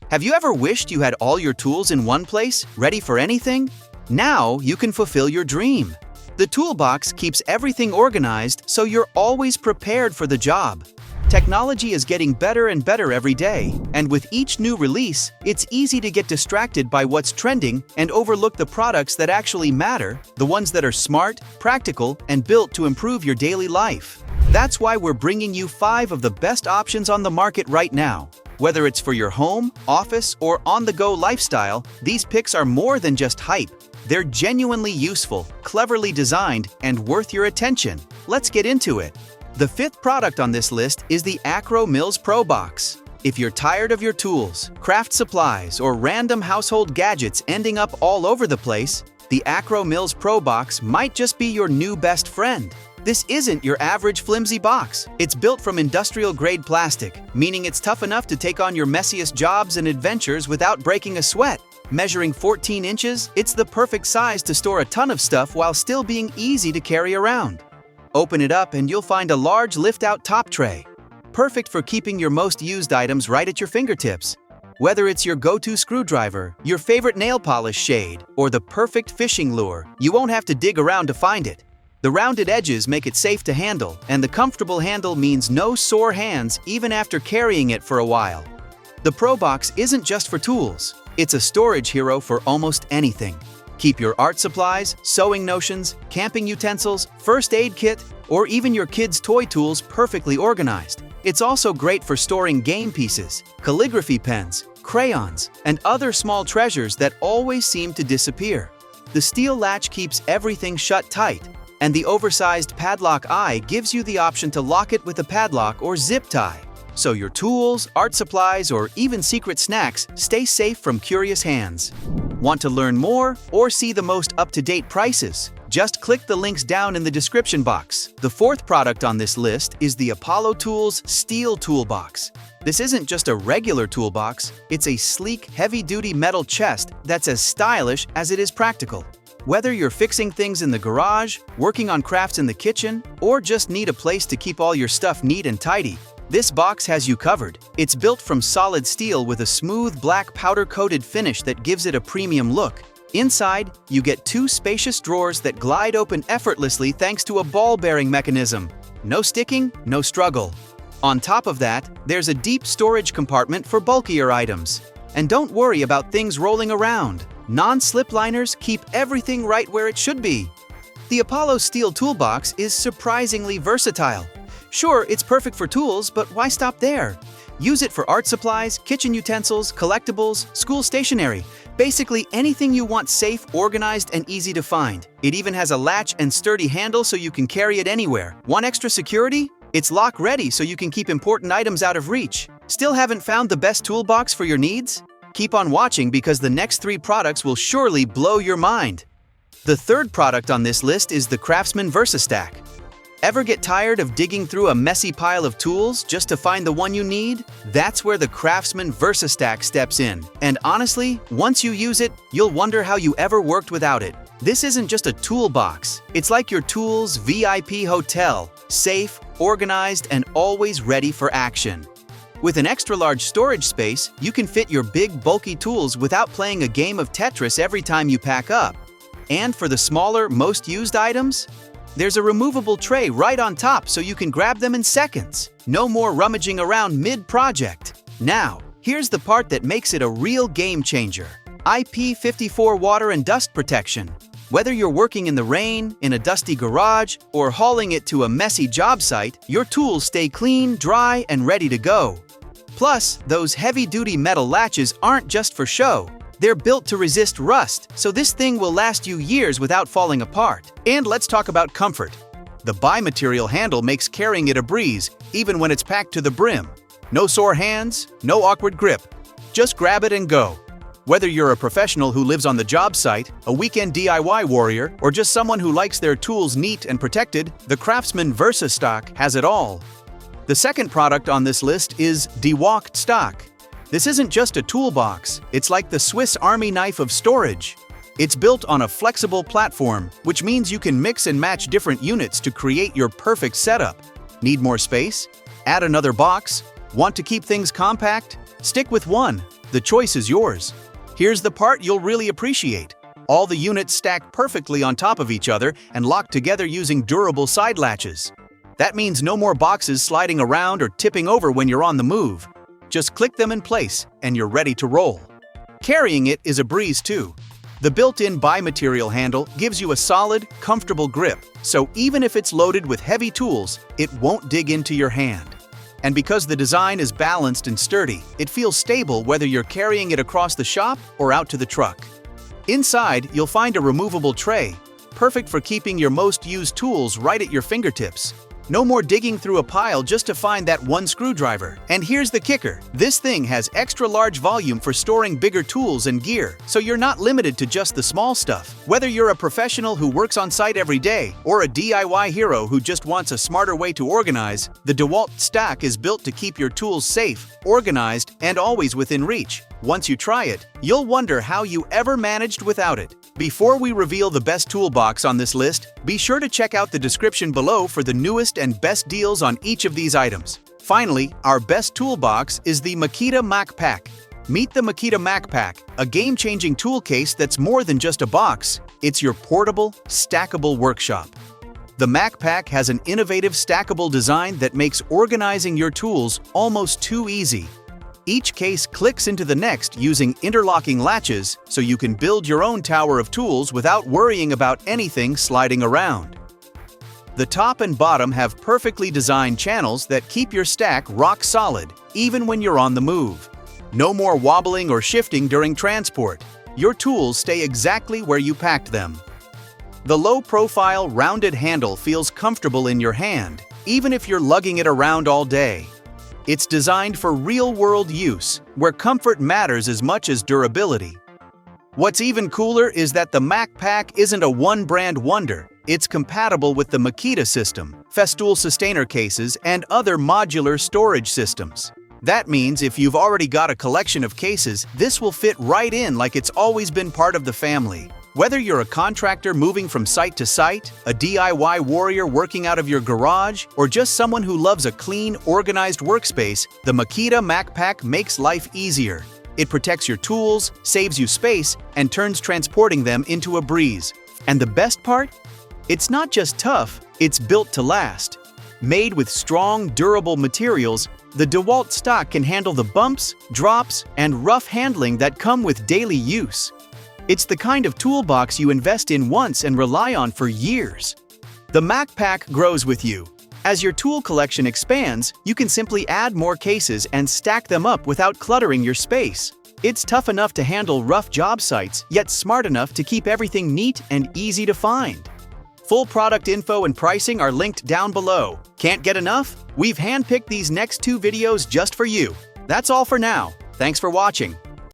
Have you ever wished you had all your tools in one place, ready for anything? Now you can fulfill your dream. The toolbox keeps everything organized so you're always prepared for the job. Technology is getting better and better every day, and with each new release, it's easy to get distracted by what's trending and overlook the products that actually matter, the ones that are smart, practical, and built to improve your daily life. That's why we're bringing you 5 of the best options on the market right now. Whether it's for your home, office, or on-the-go lifestyle, these picks are more than just hype. They're genuinely useful, cleverly designed, and worth your attention. Let's get into it. The 5th product on this list is the Akro-Mils ProBox. If you're tired of your tools, craft supplies, or random household gadgets ending up all over the place, the Akro-Mils ProBox might just be your new best friend. This isn't your average flimsy box. It's built from industrial-grade plastic, meaning it's tough enough to take on your messiest jobs and adventures without breaking a sweat. Measuring 14 inches, it's the perfect size to store a ton of stuff while still being easy to carry around. Open it up and you'll find a large lift-out top tray. Perfect for keeping your most used items right at your fingertips. Whether it's your go-to screwdriver, your favorite nail polish shade, or the perfect fishing lure, you won't have to dig around to find it. The rounded edges make it safe to handle, and the comfortable handle means no sore hands even after carrying it for a while. The ProBox isn't just for tools. It's a storage hero for almost anything. Keep your art supplies, sewing notions, camping utensils, first aid kit, or even your kids' toy tools perfectly organized. It's also great for storing game pieces, calligraphy pens, crayons, and other small treasures that always seem to disappear. The steel latch keeps everything shut tight, and the oversized padlock eye gives you the option to lock it with a padlock or zip tie. So your tools, art supplies, or even secret snacks stay safe from curious hands. Want to learn more or see the most up-to-date prices? Just click the links down in the description box. The 4th product on this list is the Apollo Tools Steel Toolbox. This isn't just a regular toolbox, it's a sleek, heavy-duty metal chest that's as stylish as it is practical. Whether you're fixing things in the garage, working on crafts in the kitchen, or just need a place to keep all your stuff neat and tidy, this box has you covered. It's built from solid steel with a smooth black powder-coated finish that gives it a premium look. Inside, you get 2 spacious drawers that glide open effortlessly thanks to a ball-bearing mechanism. No sticking, no struggle. On top of that, there's a deep storage compartment for bulkier items. And don't worry about things rolling around. Non-slip liners keep everything right where it should be. The Apollo Steel Toolbox is surprisingly versatile. Sure, it's perfect for tools, but why stop there? Use it for art supplies, kitchen utensils, collectibles, school stationery. Basically anything you want safe, organized, and easy to find. It even has a latch and sturdy handle so you can carry it anywhere. Want extra security? It's lock-ready so you can keep important items out of reach. Still haven't found the best toolbox for your needs? Keep on watching because the next 3 products will surely blow your mind. The 3rd product on this list is the CRAFTSMAN VERSASTACK. Ever get tired of digging through a messy pile of tools just to find the one you need? That's where the CRAFTSMAN VERSASTACK steps in. And honestly, once you use it, you'll wonder how you ever worked without it. This isn't just a toolbox. It's like your tools' VIP hotel, safe, organized, and always ready for action. With an extra-large storage space, you can fit your big, bulky tools without playing a game of Tetris every time you pack up. And for the smaller, most used items, there's a removable tray right on top so you can grab them in seconds. No more rummaging around mid-project. Now, here's the part that makes it a real game changer. IP54 water and dust protection. Whether you're working in the rain, in a dusty garage, or hauling it to a messy job site, your tools stay clean, dry, and ready to go. Plus, those heavy-duty metal latches aren't just for show. They're built to resist rust, so this thing will last you years without falling apart. And let's talk about comfort. The bi-material handle makes carrying it a breeze, even when it's packed to the brim. No sore hands, no awkward grip. Just grab it and go. Whether you're a professional who lives on the job site, a weekend DIY warrior, or just someone who likes their tools neat and protected, the CRAFTSMAN VERSASTACK has it all. The 2nd product on this list is DEWALT stock. This isn't just a toolbox, it's like the Swiss Army knife of storage. It's built on a flexible platform, which means you can mix and match different units to create your perfect setup. Need more space? Add another box? Want to keep things compact? Stick with one. The choice is yours. Here's the part you'll really appreciate. All the units stack perfectly on top of each other and lock together using durable side latches. That means no more boxes sliding around or tipping over when you're on the move. Just click them in place and you're ready to roll. Carrying it is a breeze too. The built-in bi-material handle gives you a solid, comfortable grip, so even if it's loaded with heavy tools, it won't dig into your hand. And because the design is balanced and sturdy, it feels stable whether you're carrying it across the shop or out to the truck. Inside, you'll find a removable tray, perfect for keeping your most used tools right at your fingertips. No more digging through a pile just to find that one screwdriver. And here's the kicker. This thing has extra large volume for storing bigger tools and gear, so you're not limited to just the small stuff. Whether you're a professional who works on site every day or a DIY hero who just wants a smarter way to organize, the DEWALT stack is built to keep your tools safe, organized, and always within reach. Once you try it, you'll wonder how you ever managed without it. Before we reveal the best toolbox on this list, be sure to check out the description below for the newest and best deals on each of these items. Finally, our best toolbox is the Makita Mak Pac. Meet the Makita Mak Pac, a game-changing tool case that's more than just a box. It's your portable, stackable workshop. The Mak Pac has an innovative stackable design that makes organizing your tools almost too easy. Each case clicks into the next using interlocking latches, so you can build your own tower of tools without worrying about anything sliding around. The top and bottom have perfectly designed channels that keep your stack rock solid, even when you're on the move. No more wobbling or shifting during transport. Your tools stay exactly where you packed them. The low-profile, rounded handle feels comfortable in your hand, even if you're lugging it around all day. It's designed for real-world use, where comfort matters as much as durability. What's even cooler is that the Mak Pac isn't a one-brand wonder. It's compatible with the Makita system, Festool sustainer cases, and other modular storage systems. That means if you've already got a collection of cases, this will fit right in like it's always been part of the family. Whether you're a contractor moving from site to site, a DIY warrior working out of your garage, or just someone who loves a clean, organized workspace, the Makita Mak Pac makes life easier. It protects your tools, saves you space, and turns transporting them into a breeze. And the best part? It's not just tough, it's built to last. Made with strong, durable materials, the DEWALT stock can handle the bumps, drops, and rough handling that come with daily use. It's the kind of toolbox you invest in once and rely on for years. The Mak Pac grows with you. As your tool collection expands, you can simply add more cases and stack them up without cluttering your space. It's tough enough to handle rough job sites, yet smart enough to keep everything neat and easy to find. Full product info and pricing are linked down below. Can't get enough? We've handpicked these next 2 videos just for you. That's all for now. Thanks for watching.